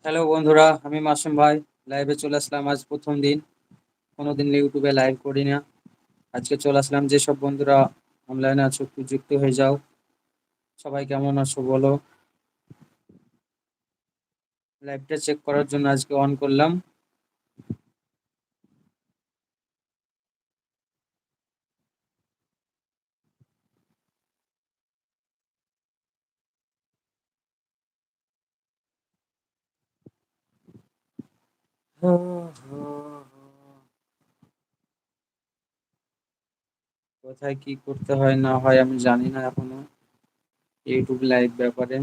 Hello বন্ধুরা, আমি মাসুম ভাই। লাইভে চলে আসলাম আজ প্রথম দিন। কোনোদিন ইউটিউবে লাইভ করি না। আজকে চলে আসলাম। যেসব বন্ধুরা অনলাইনে আছো একটু যুক্ত হয়ে যাও। সবাই কেমন আছো বলো। লাইভটা চেক করার জন্য আজকে অন করলাম। কোথায় কি করতে হয় না হয় আমি জানি না এখনো ইউটিউব লাইভ ব্যাপারে।